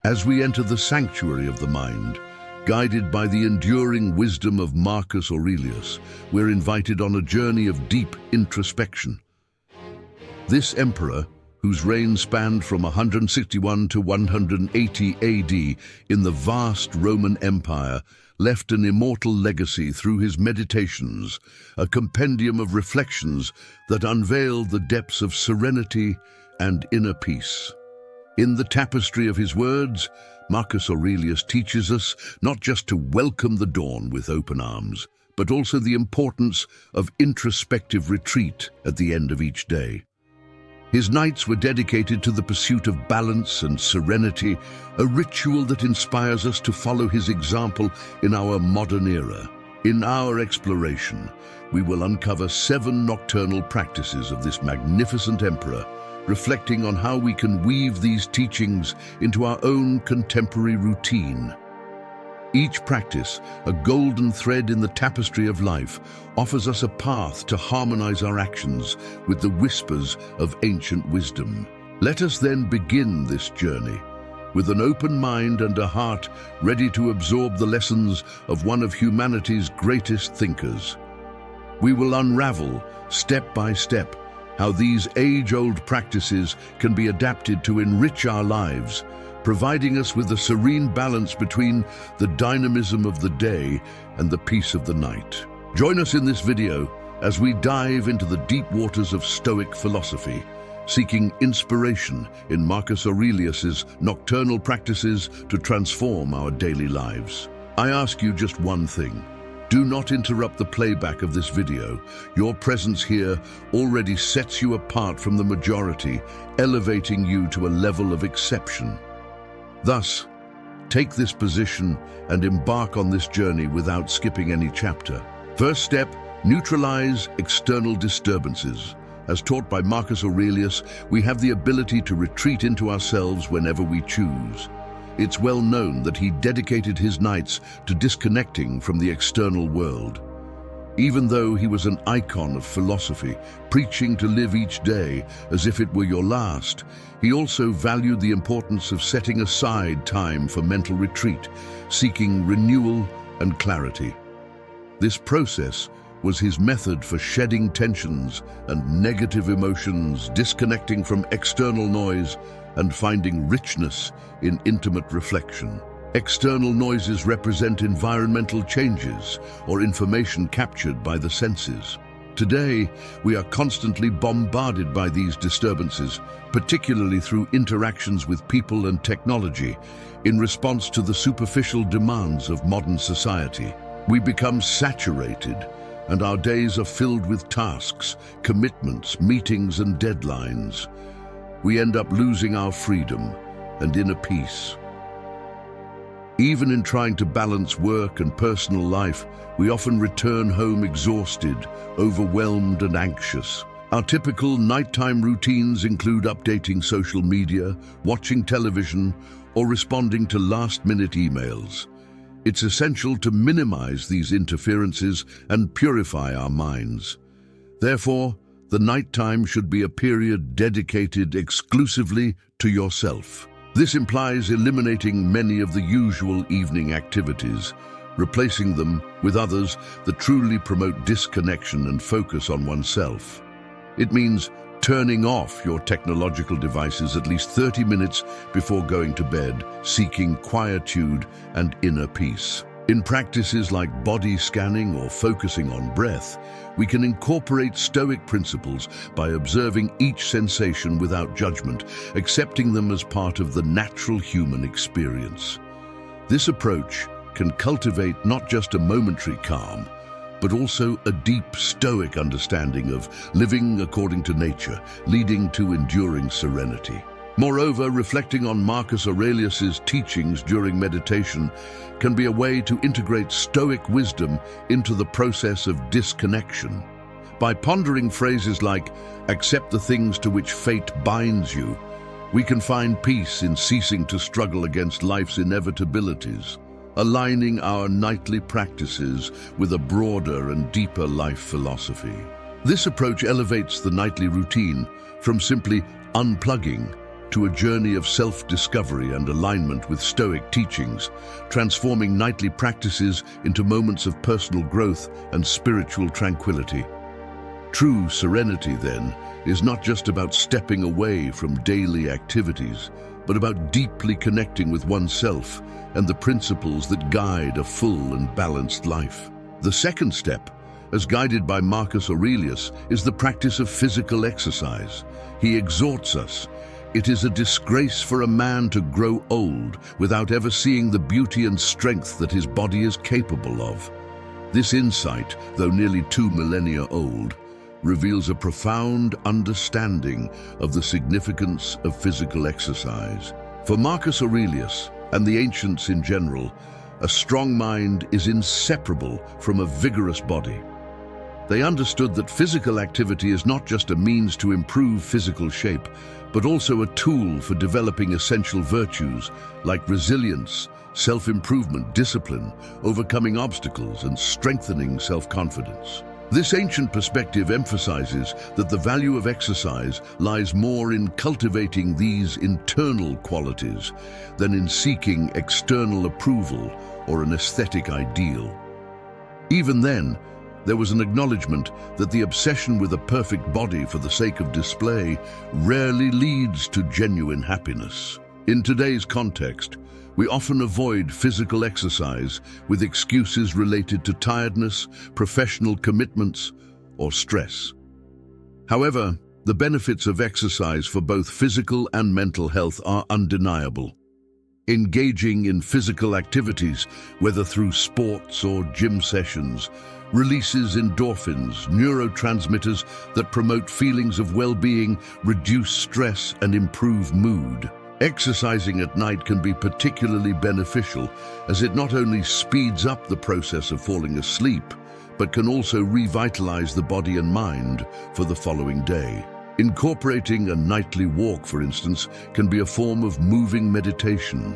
As we enter the sanctuary of the mind, guided by the enduring wisdom of Marcus Aurelius, we're invited on a journey of deep introspection. This emperor, whose reign spanned from 161 to 180 AD in the vast Roman Empire, left an immortal legacy through his meditations, a compendium of reflections that unveiled the depths of serenity and inner peace. In the tapestry of his words, Marcus Aurelius teaches us not just to welcome the dawn with open arms, but also the importance of introspective retreat at the end of each day. His nights were dedicated to the pursuit of balance and serenity, a ritual that inspires us to follow his example in our modern era. In our exploration, we will uncover 7 nocturnal practices of this magnificent emperor, reflecting on how we can weave these teachings into our own contemporary routine. Each practice, a golden thread in the tapestry of life, offers us a path to harmonize our actions with the whispers of ancient wisdom. Let us then begin this journey with an open mind and a heart ready to absorb the lessons of one of humanity's greatest thinkers. We will unravel, step by step, how these age-old practices can be adapted to enrich our lives, providing us with a serene balance between the dynamism of the day and the peace of the night. Join us in this video as we dive into the deep waters of Stoic philosophy, seeking inspiration in Marcus Aurelius's nocturnal practices to transform our daily lives. I ask you just one thing. Do not interrupt the playback of this video. Your presence here already sets you apart from the majority, elevating you to a level of exception. Thus, take this position and embark on this journey without skipping any chapter. First step, neutralize external disturbances. As taught by Marcus Aurelius, we have the ability to retreat into ourselves whenever we choose. It's well known that he dedicated his nights to disconnecting from the external world. Even though he was an icon of philosophy, preaching to live each day as if it were your last, he also valued the importance of setting aside time for mental retreat, seeking renewal and clarity. This process was his method for shedding tensions and negative emotions, disconnecting from external noise, and finding richness in intimate reflection. External noises represent environmental changes or information captured by the senses. Today, we are constantly bombarded by these disturbances, particularly through interactions with people and technology, in response to the superficial demands of modern society. We become saturated, and our days are filled with tasks, commitments, meetings, and deadlines. We end up losing our freedom and inner peace. Even in trying to balance work and personal life, we often return home exhausted, overwhelmed, and anxious. Our typical nighttime routines include updating social media, watching television, or responding to last-minute emails. It's essential to minimize these interferences and purify our minds. Therefore, the nighttime should be a period dedicated exclusively to yourself. This implies eliminating many of the usual evening activities, replacing them with others that truly promote disconnection and focus on oneself. It means turning off your technological devices at least 30 minutes before going to bed, seeking quietude and inner peace. In practices like body scanning or focusing on breath, we can incorporate Stoic principles by observing each sensation without judgment, accepting them as part of the natural human experience. This approach can cultivate not just a momentary calm, but also a deep Stoic understanding of living according to nature, leading to enduring serenity. Moreover, reflecting on Marcus Aurelius's teachings during meditation can be a way to integrate Stoic wisdom into the process of disconnection. By pondering phrases like, "Accept the things to which fate binds you," we can find peace in ceasing to struggle against life's inevitabilities, aligning our nightly practices with a broader and deeper life philosophy. This approach elevates the nightly routine from simply unplugging to a journey of self-discovery and alignment with Stoic teachings, transforming nightly practices into moments of personal growth and spiritual tranquility. True serenity, then, is not just about stepping away from daily activities, but about deeply connecting with oneself and the principles that guide a full and balanced life. The second step, as guided by Marcus Aurelius, is the practice of physical exercise. He exhorts us, "It is a disgrace for a man to grow old without ever seeing the beauty and strength that his body is capable of." This insight, though nearly 2 millennia old, reveals a profound understanding of the significance of physical exercise. For Marcus Aurelius, and the ancients in general, a strong mind is inseparable from a vigorous body. They understood that physical activity is not just a means to improve physical shape, but also a tool for developing essential virtues like resilience, self-improvement, discipline, overcoming obstacles, and strengthening self-confidence. This ancient perspective emphasizes that the value of exercise lies more in cultivating these internal qualities than in seeking external approval or an aesthetic ideal. Even then, there was an acknowledgement that the obsession with a perfect body for the sake of display rarely leads to genuine happiness. In today's context, we often avoid physical exercise with excuses related to tiredness, professional commitments, or stress. However, the benefits of exercise for both physical and mental health are undeniable. Engaging in physical activities, whether through sports or gym sessions, releases endorphins, neurotransmitters that promote feelings of well-being, reduce stress, and improve mood. Exercising at night can be particularly beneficial, as it not only speeds up the process of falling asleep, but can also revitalize the body and mind for the following day. Incorporating a nightly walk, for instance, can be a form of moving meditation.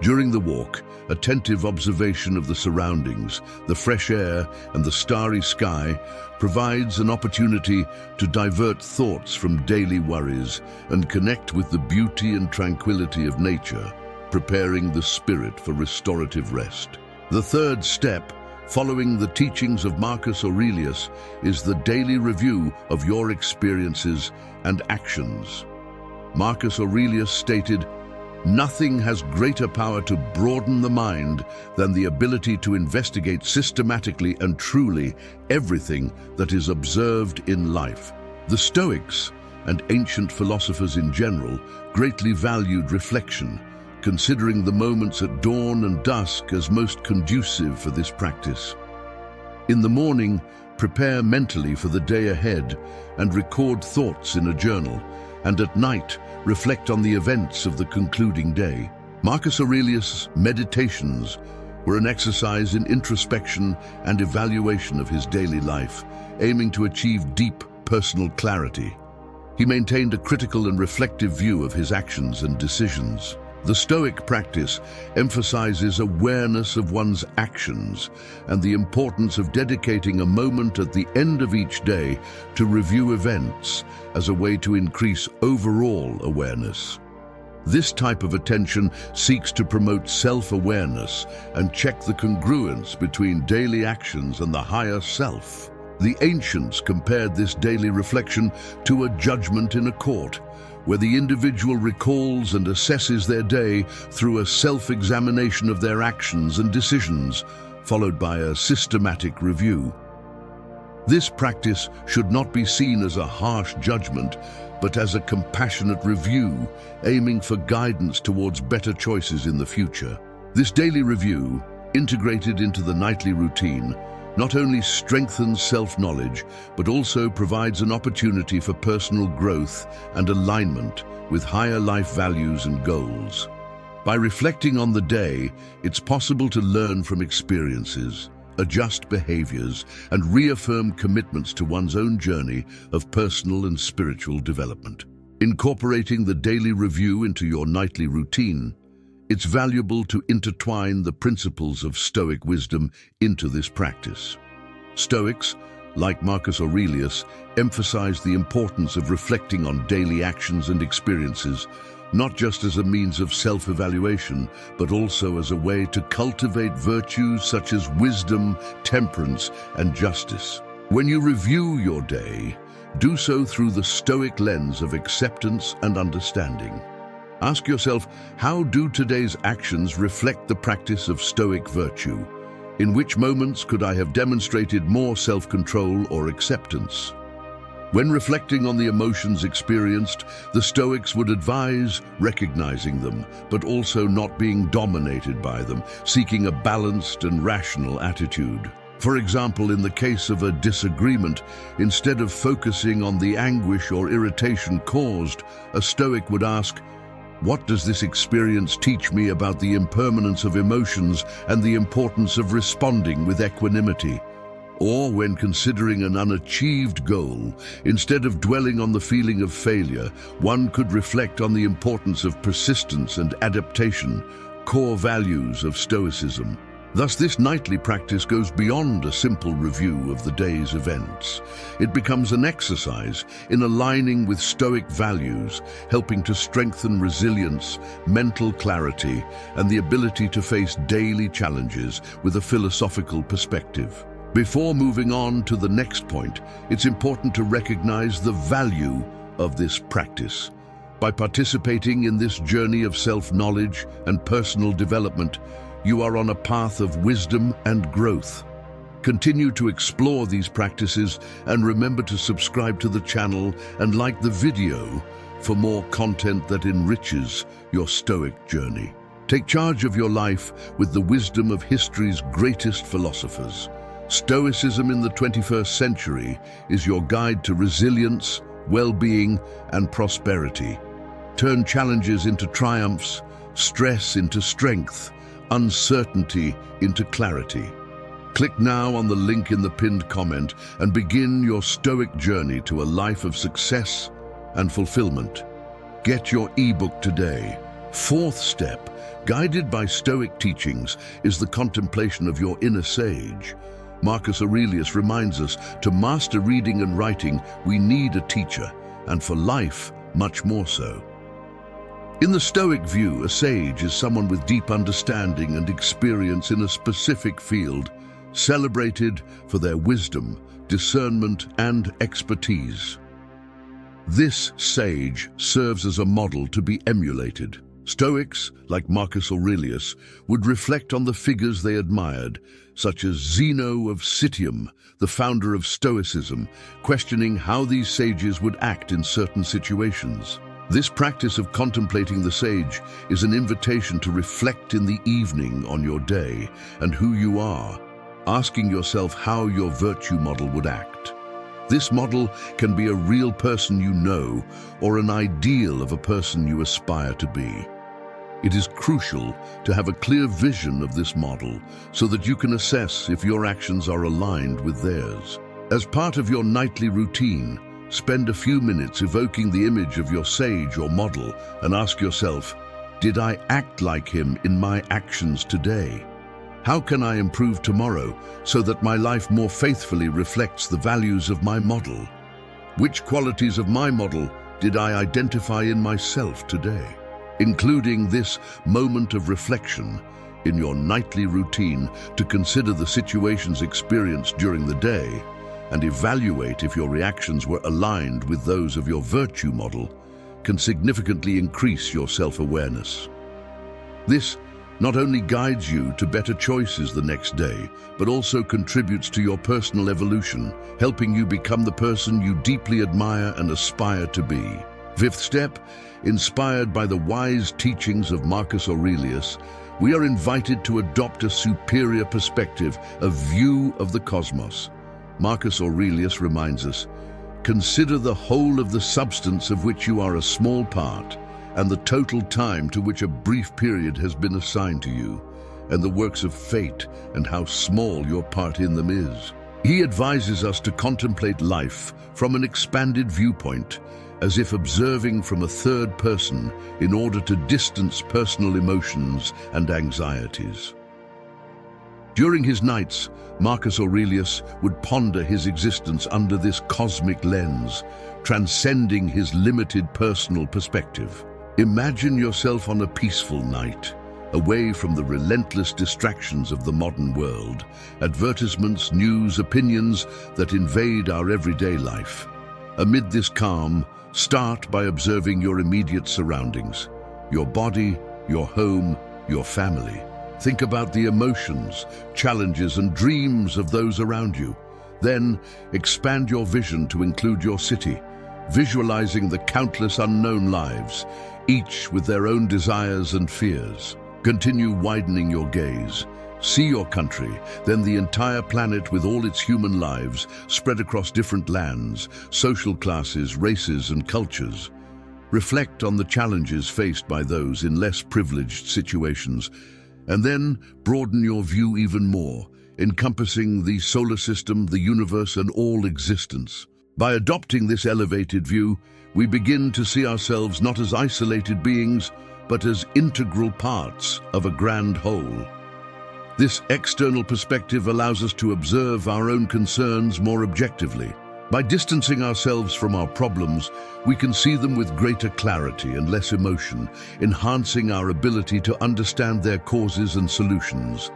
During the walk, attentive observation of the surroundings, the fresh air, and the starry sky provides an opportunity to divert thoughts from daily worries and connect with the beauty and tranquility of nature, preparing the spirit for restorative rest. The third step, following the teachings of Marcus Aurelius, is the daily review of your experiences and actions. Marcus Aurelius stated, "Nothing has greater power to broaden the mind than the ability to investigate systematically and truly everything that is observed in life." The Stoics, and ancient philosophers in general, greatly valued reflection, considering the moments at dawn and dusk as most conducive for this practice. In the morning, prepare mentally for the day ahead and record thoughts in a journal, and at night, reflect on the events of the concluding day. Marcus Aurelius' meditations were an exercise in introspection and evaluation of his daily life, aiming to achieve deep personal clarity. He maintained a critical and reflective view of his actions and decisions. The Stoic practice emphasizes awareness of one's actions and the importance of dedicating a moment at the end of each day to review events as a way to increase overall awareness. This type of attention seeks to promote self-awareness and check the congruence between daily actions and the higher self. The ancients compared this daily reflection to a judgment in a court, where the individual recalls and assesses their day through a self-examination of their actions and decisions, followed by a systematic review. This practice should not be seen as a harsh judgment, but as a compassionate review, aiming for guidance towards better choices in the future. This daily review, integrated into the nightly routine, not only strengthens self-knowledge, but also provides an opportunity for personal growth and alignment with higher life values and goals. By reflecting on the day, it's possible to learn from experiences, adjust behaviors, and reaffirm commitments to one's own journey of personal and spiritual development. Incorporating the daily review into your nightly routine, it's valuable to intertwine the principles of Stoic wisdom into this practice. Stoics, like Marcus Aurelius, emphasize the importance of reflecting on daily actions and experiences, not just as a means of self-evaluation, but also as a way to cultivate virtues such as wisdom, temperance, and justice. When you review your day, do so through the Stoic lens of acceptance and understanding. Ask yourself, how do today's actions reflect the practice of Stoic virtue? In which moments could I have demonstrated more self-control or acceptance? When reflecting on the emotions experienced, the Stoics would advise recognizing them, but also not being dominated by them, seeking a balanced and rational attitude. For example, in the case of a disagreement, instead of focusing on the anguish or irritation caused, a Stoic would ask, what does this experience teach me about the impermanence of emotions and the importance of responding with equanimity? Or when considering an unachieved goal, instead of dwelling on the feeling of failure, one could reflect on the importance of persistence and adaptation, core values of Stoicism. Thus, this nightly practice goes beyond a simple review of the day's events. It becomes an exercise in aligning with Stoic values, helping to strengthen resilience, mental clarity, and the ability to face daily challenges with a philosophical perspective. Before moving on to the next point, it's important to recognize the value of this practice. By participating in this journey of self-knowledge and personal development, you are on a path of wisdom and growth. Continue to explore these practices and remember to subscribe to the channel and like the video for more content that enriches your Stoic journey. Take charge of your life with the wisdom of history's greatest philosophers. Stoicism in the 21st century is your guide to resilience, well-being, and prosperity. Turn challenges into triumphs, stress into strength, uncertainty into clarity. Click now on the link in the pinned comment and begin your Stoic journey to a life of success and fulfillment. Get your ebook today. Fourth step, guided by Stoic teachings, is the contemplation of your inner sage. Marcus Aurelius reminds us, to master reading and writing, we need a teacher, and for life, much more so. In the Stoic view, a sage is someone with deep understanding and experience in a specific field, celebrated for their wisdom, discernment, and expertise. This sage serves as a model to be emulated. Stoics, like Marcus Aurelius, would reflect on the figures they admired, such as Zeno of Citium, the founder of Stoicism, questioning how these sages would act in certain situations. This practice of contemplating the sage is an invitation to reflect in the evening on your day and who you are, asking yourself how your virtue model would act. This model can be a real person you know or an ideal of a person you aspire to be. It is crucial to have a clear vision of this model so that you can assess if your actions are aligned with theirs. As part of your nightly routine, spend a few minutes evoking the image of your sage or model and ask yourself, did I act like him in my actions today? How can I improve tomorrow so that my life more faithfully reflects the values of my model? Which qualities of my model did I identify in myself today? Including this moment of reflection in your nightly routine to consider the situations experienced during the day and evaluate if your reactions were aligned with those of your virtue model can significantly increase your self-awareness. This not only guides you to better choices the next day, but also contributes to your personal evolution, helping you become the person you deeply admire and aspire to be. Fifth step, inspired by the wise teachings of Marcus Aurelius, we are invited to adopt a superior perspective, a view of the cosmos. Marcus Aurelius reminds us, consider the whole of the substance of which you are a small part, and the total time to which a brief period has been assigned to you, and the works of fate and how small your part in them is. He advises us to contemplate life from an expanded viewpoint, as if observing from a third person in order to distance personal emotions and anxieties. During his nights, Marcus Aurelius would ponder his existence under this cosmic lens, transcending his limited personal perspective. Imagine yourself on a peaceful night, away from the relentless distractions of the modern world, advertisements, news, opinions that invade our everyday life. Amid this calm, start by observing your immediate surroundings, your body, your home, your family. Think about the emotions, challenges, and dreams of those around you. Then, expand your vision to include your city, visualizing the countless unknown lives, each with their own desires and fears. Continue widening your gaze. See your country, then the entire planet with all its human lives spread across different lands, social classes, races, and cultures. Reflect on the challenges faced by those in less privileged situations, and then broaden your view even more, encompassing the solar system, the universe, and all existence. By adopting this elevated view, we begin to see ourselves not as isolated beings, but as integral parts of a grand whole. This external perspective allows us to observe our own concerns more objectively. By distancing ourselves from our problems, we can see them with greater clarity and less emotion, enhancing our ability to understand their causes and solutions.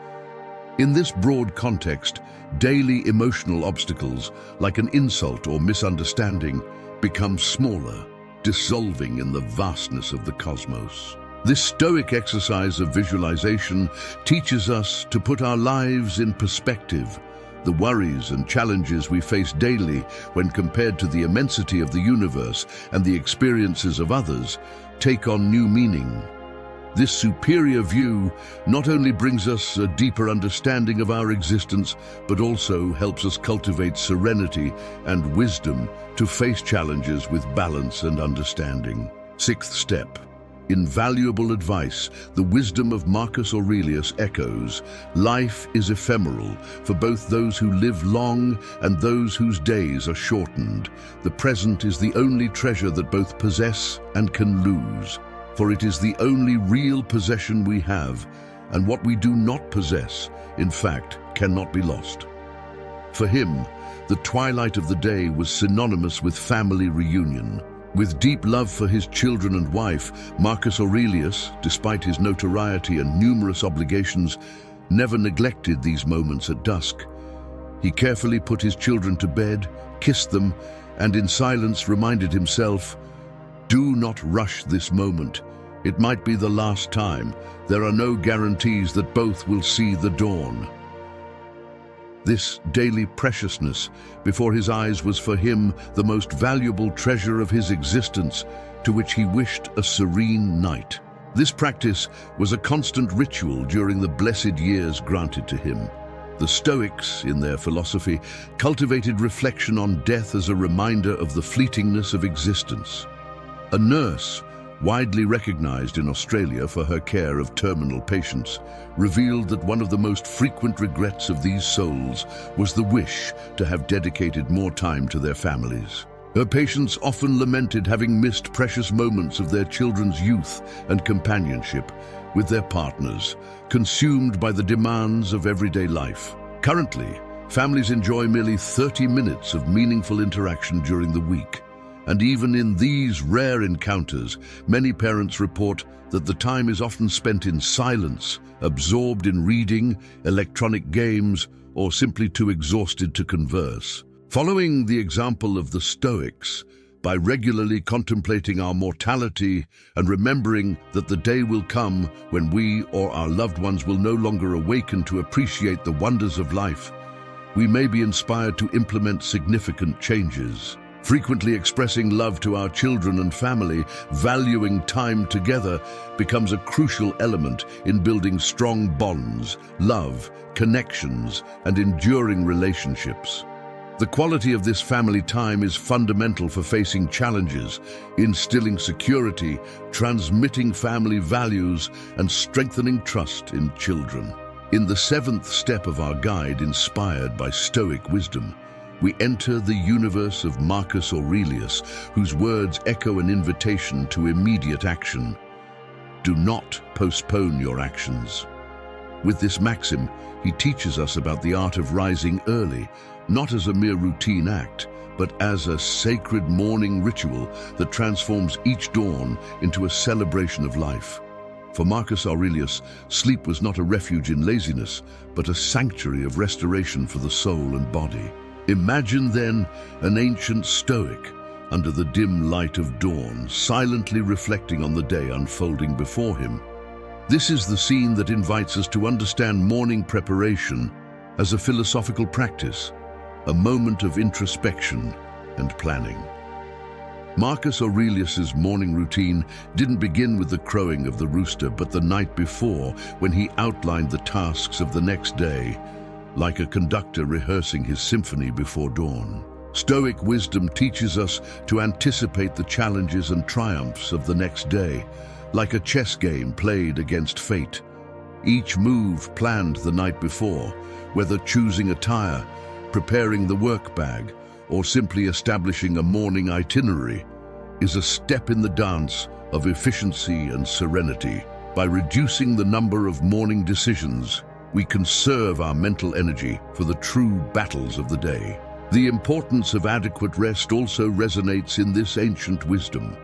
In this broad context, daily emotional obstacles, like an insult or misunderstanding, become smaller, dissolving in the vastness of the cosmos. This Stoic exercise of visualization teaches us to put our lives in perspective. The worries and challenges we face daily, when compared to the immensity of the universe and the experiences of others, take on new meaning. This superior view not only brings us a deeper understanding of our existence, but also helps us cultivate serenity and wisdom to face challenges with balance and understanding. Sixth step. Invaluable advice. The wisdom of Marcus Aurelius echoes, life is ephemeral for both those who live long and those whose days are shortened. The present is the only treasure that both possess and can lose, for it is the only real possession we have, and what we do not possess, in fact, cannot be lost. For him, the twilight of the day was synonymous with family reunion. With deep love for his children and wife, Marcus Aurelius, despite his notoriety and numerous obligations, never neglected these moments at dusk. He carefully put his children to bed, kissed them, and in silence reminded himself, "Do not rush this moment. It might be the last time. There are no guarantees that both will see the dawn." This daily preciousness before his eyes was for him the most valuable treasure of his existence, to which he wished a serene night. This practice was a constant ritual during the blessed years granted to him. The Stoics, in their philosophy, cultivated reflection on death as a reminder of the fleetingness of existence. A nurse, widely recognized in Australia for her care of terminal patients, revealed that one of the most frequent regrets of these souls was the wish to have dedicated more time to their families. Her patients often lamented having missed precious moments of their children's youth and companionship with their partners, consumed by the demands of everyday life. Currently, families enjoy merely 30 minutes of meaningful interaction during the week. And even in these rare encounters, many parents report that the time is often spent in silence, absorbed in reading, electronic games, or simply too exhausted to converse. Following the example of the Stoics, by regularly contemplating our mortality and remembering that the day will come when we or our loved ones will no longer awaken to appreciate the wonders of life, we may be inspired to implement significant changes. Frequently expressing love to our children and family, valuing time together, becomes a crucial element in building strong bonds, love, connections, and enduring relationships. The quality of this family time is fundamental for facing challenges, instilling security, transmitting family values, and strengthening trust in children. In the seventh step of our guide, inspired by Stoic wisdom, we enter the universe of Marcus Aurelius, whose words echo an invitation to immediate action. Do not postpone your actions. With this maxim, he teaches us about the art of rising early, not as a mere routine act, but as a sacred morning ritual that transforms each dawn into a celebration of life. For Marcus Aurelius, sleep was not a refuge in laziness, but a sanctuary of restoration for the soul and body. Imagine then an ancient Stoic under the dim light of dawn, silently reflecting on the day unfolding before him. This is the scene that invites us to understand morning preparation as a philosophical practice, a moment of introspection and planning. Marcus Aurelius's morning routine didn't begin with the crowing of the rooster, but the night before, when he outlined the tasks of the next day, like a conductor rehearsing his symphony before dawn. Stoic wisdom teaches us to anticipate the challenges and triumphs of the next day, like a chess game played against fate. Each move planned the night before, whether choosing attire, preparing the work bag, or simply establishing a morning itinerary, is a step in the dance of efficiency and serenity. By reducing the number of morning decisions, we conserve our mental energy for the true battles of the day. The importance of adequate rest also resonates in this ancient wisdom.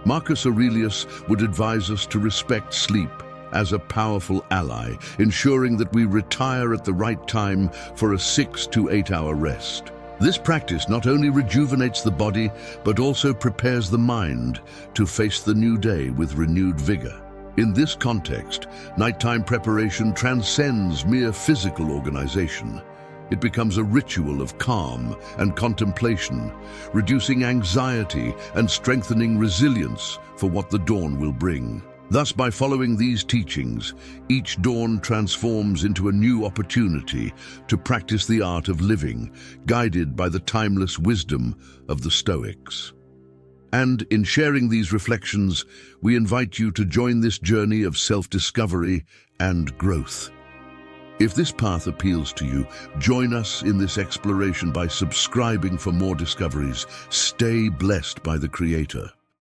Marcus Aurelius would advise us to respect sleep as a powerful ally, ensuring that we retire at the right time for a 6 to 8 hour rest. This practice not only rejuvenates the body, but also prepares the mind to face the new day with renewed vigor. In this context, nighttime preparation transcends mere physical organization. It becomes a ritual of calm and contemplation, reducing anxiety and strengthening resilience for what the dawn will bring. Thus, by following these teachings, each dawn transforms into a new opportunity to practice the art of living, guided by the timeless wisdom of the Stoics. And in sharing these reflections, we invite you to join this journey of self-discovery and growth. If this path appeals to you, join us in this exploration by subscribing for more discoveries. Stay blessed by the Creator.